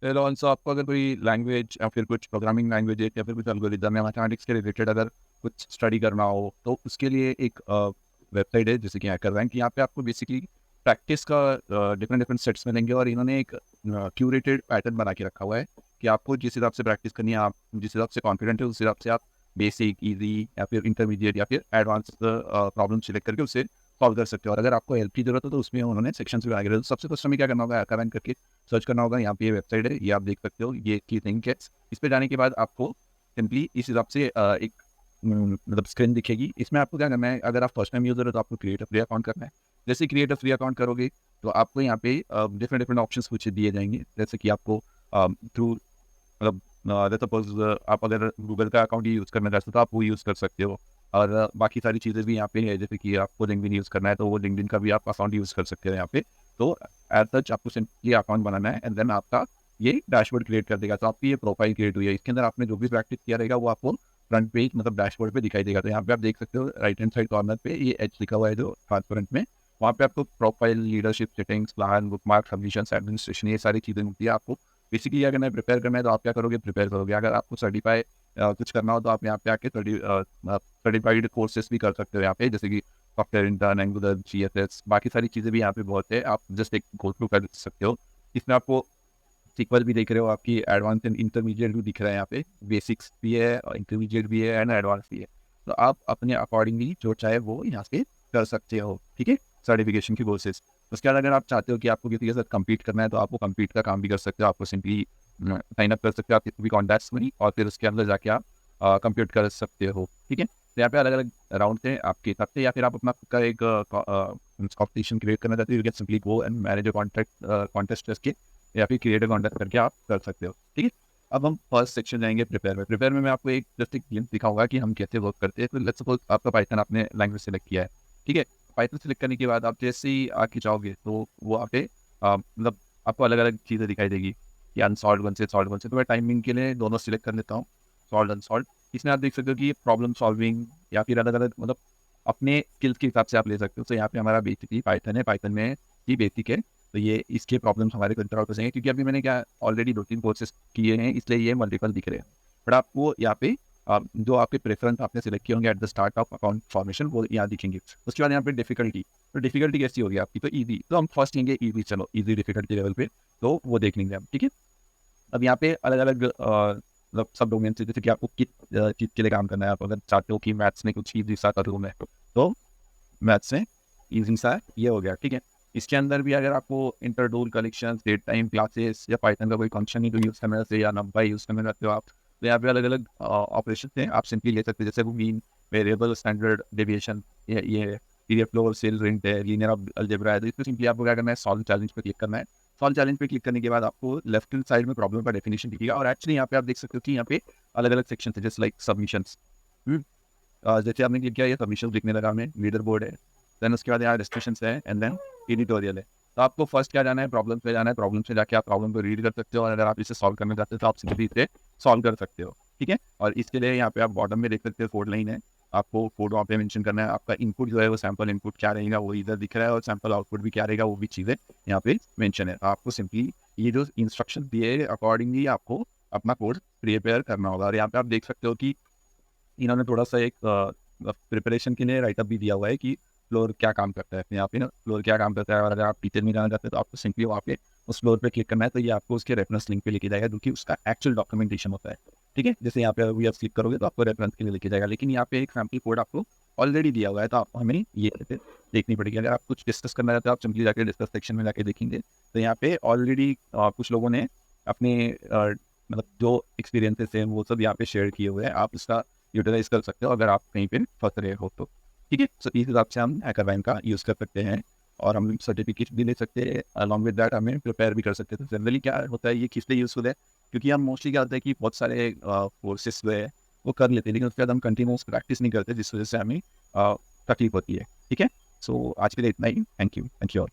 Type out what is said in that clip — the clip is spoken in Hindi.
फिर ऑल्सो आपको अगर कोई लैंग्वेज या फिर कुछ प्रोग्रामिंग लैंग्वेज या फिर कुछ एल्गोरिदम या मैथमेटिक्स के रिलेटेड अगर कुछ स्टडी करना हो तो उसके लिए एक वेबसाइट है जैसे कि हैकर रैंक। यहाँ पे आपको बेसिकली प्रैक्टिस का डिफरेंट डिफरेंट सेट्स मिलेंगे और इन्होंने एक क्यूरेटेड पैटर्न बना के रखा हुआ है कि आपको जिस हिसाब से प्रैक्टिस करनी है, आप जिस हिसाब से कॉन्फिडेंट है उस हिसाब से आप बेसिक, इजी या फिर इंटरमीडिएट या फिर एडवांस प्रॉब्लम सिलेक्ट करके उससे सॉल्व कर सकते हो। और अगर आपको हेल्प की जरूरत हो तो उसमें उन्होंने सेक्शन भी आगे। तो सबसे फर्स्ट हमें क्या करना होगा, हैकर रैंक करके सर्च करना होगा। यहाँ पे ये वेबसाइट है, ये आप देख सकते हो, ये की थिंक है। इस पे जाने के बाद आपको सिंपली इस हिसाब से एक मतलब स्क्रीन दिखेगी। इसमें आपको क्या करना है, अगर आप फर्स्ट टाइम यूजर हो तो आपको क्रिएट अ फ्री अकाउंट करना है। जैसे क्रिएट अ फ्री अकाउंट करोगे तो आपको यहाँ पे डिफरेंट डिफरेंट ऑप्शंस कुछ दिए जाएंगे। जैसे कि आपको थ्रू मतलब सपोज आप अगर गूगल का अकाउंट यूज़ करना चाहते हो तो आप वो यूज़ कर सकते हो। और बाकी सारी चीज़ें भी यहाँ पे है, जैसे कि आपको लिंक्डइन यूज़ करना है तो वो लिंक्डइन का भी आप अकाउंट यूज़ कर सकते हो यहाँ पे। तो एज सच आपको सिंपली अकाउंट बनाना है एंड देन आपका ये डैशबोर्ड क्रिएट कर देगा। तो आपकी ये प्रोफाइल क्रिएट हुई है, इसके अंदर आपने जो भी प्रैक्टिस किया रहेगा वो आपको फ्रंट पेज मतलब डैशबोर्ड पे दिखाई देगा। तो यहाँ पे आप देख सकते हो राइट हैंड साइड कॉर्नर पे ये एच लिखा हुआ है जो ट्रांसपेरेंट में, वहाँ पे आपको profile, leadership, settings, plan, bookmark, submission, administration, ये सारी चीज़ें मिलती है आपको। बेसिकली अगर मैं प्रिपेयर करना है तो आप क्या करोगे, प्रिपेयर करोगे। अगर आपको सर्टिफाई कुछ करना हो तो आप यहाँ पे आके सर्टिफाइड कोर्सेज भी कर सकते हो यहाँ पे, जैसे कि सॉफ्टवेयर इंटर्न, एंगुलर, GSS, बाकी सारी चीज़ें भी यहाँ पे बहुत है, आप जस्ट एक गो थ्रू कर सकते हो। इसमें आपको सीक्वल भी देख रहे हो, आपकी एडवांस एंड इंटरमीडिएट भी दिख रहा है यहाँ पे, बेसिक्स भी है, इंटरमीडिएट भी है एंड एडवांस भी है। तो आप अपने अकॉर्डिंगली जो चाहे वो यहाँ से कर सकते हो, ठीक है, सर्टिफिकेशन की कोर्सेज। उसके बाद अगर आप चाहते हो कि आपको किसी के साथ कम्पीट करना है तो आपको कम्पीट का काम भी कर सकते हो। आपको सिंपली साइन अप कर सकते हो आप किसी भी कॉन्टैक्ट्स में और फिर उसके अंदर जाके आप कम्पीट कर सकते हो, ठीक है। तो यहाँ पे अलग अलग राउंड थे आपके हिसाब से, या फिर आप अपना खुद का एक कॉम्पिटिशन क्रिएट करना चाहते हो, you can simply go and manage a contest करके या फिर क्रिएट अ कॉन्टेस्ट करके आप कर सकते हो, ठीक है। अब हम फर्स्ट सेक्शन जाएंगे प्रिपेयर में। प्रिपेयर में मैं आपको एक जस्ट एक लिंक दिखाऊंगा कि हम कैसे वर्क करते हैं। तो लेट्स सपोज आपका पाइथन आपने लैंग्वेज सेलेक्ट किया है, ठीक है। पाइथन सेलेक्ट करने के बाद आप जैसे ही आके जाओगे तो वो आप पे मतलब आपको अलग अलग चीज़ें दिखाई देगी कि अनसॉल्व वन से सॉल्व वन से। तो मैं टाइमिंग के लिए दोनों सिलेक्ट कर लेता हूँ, सॉल्व अनसॉल्व। इसमें आप देख सकते हो कि प्रॉब्लम सॉल्विंग या फिर अलग अलग मतलब अपने स्किल्स के हिसाब से आप ले सकते हो। तो यहाँ पे हमारा बेसिकली पाइथन है, पाइथन में ही बेसिक है। तो ये इसके प्रॉब्लम्स हमारे कंट्रोल हो जाएंगे, क्योंकि अभी मैंने क्या ऑलरेडी 2-3 कोर्सेज किए हैं इसलिए ये मल्टीपल दिख रहे हैं। बट आपको यहाँ पे जो आपके प्रेफरेंस आपने सिलेक्ट किए होंगे at the start of account formation वो यहाँ दिखेंगे। उसके बाद यहाँ पे डिफिकल्टी, तो डिफिकल्टी कैसी होगी आपकी, तो ईजी। तो हम फर्स्ट लेंगे ईजी, चलो ईजी डिफिकल्टी लेवल पे, तो वो देख लेंगे हम, ठीक है। अब यहाँ पे अलग अलग मतलब सब डोमेन से, जैसे कि आपको किस चीज़ के लिए काम करना है। आप अगर चाहते हो कि मैथ्स में कुछ ईजी सा करूँ मैं तो मैथ्स में ईजी सा ये हो गया, ठीक है। इसके अंदर भी अगर आपको इंटरडोल कलेक्शन, डेट टाइम क्लासेस या पाइथन का कोई फंक्शन ही यूज़ करना है या नंबर यूज़ करना चाहते हो आप, तो यहाँ पे अलग अलग ऑपरेशन हैं आप सिंपली ले सकते हो। जैसे वो मीन, वेरिएबल, स्टैंडर्ड डेविएशन, ये पीरियड फ्लो, सेल रेंट है, लीनियर अलजेब्रा है। तो इसमें सिंपली आपको क्या करना है, सॉल्व चैलेंज पे क्लिक करना है। सॉल्व चैलेंज पे क्लिक करने के बाद आपको लेफ्ट हैंड साइड में प्रॉब्लम का डेफिनेशन दिखेगा। और एक्चुअली यहाँ पे आप देख सकते हो कि यहाँ पे अलग अलग सेक्शन है, जैसे लाइक सबमिशंस। जैसे आपने क्लिक किया ये सबमिशन लिखने लगा, हमें लीडर बोर्ड है, देन उसके बाद यहाँ डिस्कशन है एंड देन एडिटोरियल है। तो आपको फर्स्ट क्या जाना है, प्रॉब्लम पे जाना है। प्रॉब्लम से जाके आप प्रॉब्लम को रीड कर सकते हो और अगर आप इसे सॉल्व करना चाहते हो तो आप सिंपली इसे सॉल्व कर सकते हो, ठीक है। और इसके लिए यहाँ पे आप बॉटम में देख सकते हो कोड लाइन है, आपको कोड वहाँ पे मेंशन करना है। आपका इनपुट जो है वो सैम्पल इनपुट क्या रहेगा वो इधर दिख रहा है, और सैम्पल आउटपुट भी क्या रहेगा वो भी चीज़ें यहाँ पे मेंशन है। आपको सिंपली ये जो इंस्ट्रक्शन दिए अकॉर्डिंगली आपको अपना कोड प्रिपेयर करना होगा। और यहाँ पे आप देख सकते हो कि इन्होंने थोड़ा सा एक प्रिपरेशन के लिए राइटअप भी दिया हुआ है कि फ्लोर क्या काम करता है। यहाँ पे ना फ्लोर क्या काम करता है, और अगर आप टीचर में जाना चाहते हैं तो आपको सिंपली वहाँ पे उस फ्लोर पे क्लिक करना है। तो ये आपको उसके रेफरेंस लिंक पे लेके जाएगा, जो कि उसका एक्चुअल डॉक्यूमेंटेशन होता है, ठीक है। जैसे यहाँ पे अभी आप क्लिक करोगे तो आपको रेफरेंस के लिए लेके जाएगा, लेकिन यहाँ पे एक सैम्पल कोड आपको ऑलरेडी दिया हुआ है, तो आपको हमें ये देखनी पड़ेगी। अगर आप कुछ डिस्कस करना चाहते हो आप सिंपली जाकर डिस्कस सेक्शन में जाके देखेंगे। तो यहाँ पे ऑलरेडी कुछ लोगों ने अपने मतलब जो एक्सपीरियंसेस हैं वो सब यहाँ पे शेयर किए हुए हैं, आप उसका यूटिलाइज कर सकते हो अगर आप कहीं पे फंस रहे हो तो, ठीक है। सो इस हिसाब से हम हैकरवैन का यूज़ कर सकते हैं और हम सर्टिफिकेट भी ले सकते हैं, अलॉन्ग विद दैट हमें प्रिपेयर भी कर सकते हैं। तो जनरली क्या होता है, ये किस लिए यूज़फुल है, क्योंकि हम मोस्टली क्या होता है कि बहुत सारे कोर्सेस जो है वो कर लेते हैं, लेकिन उसके बाद हम कंटिन्यूस प्रैक्टिस नहीं करते, जिस वजह से हमें तकलीफ होती है, ठीक है। सो आज के लिए इतना ही, थैंक यू ऑल।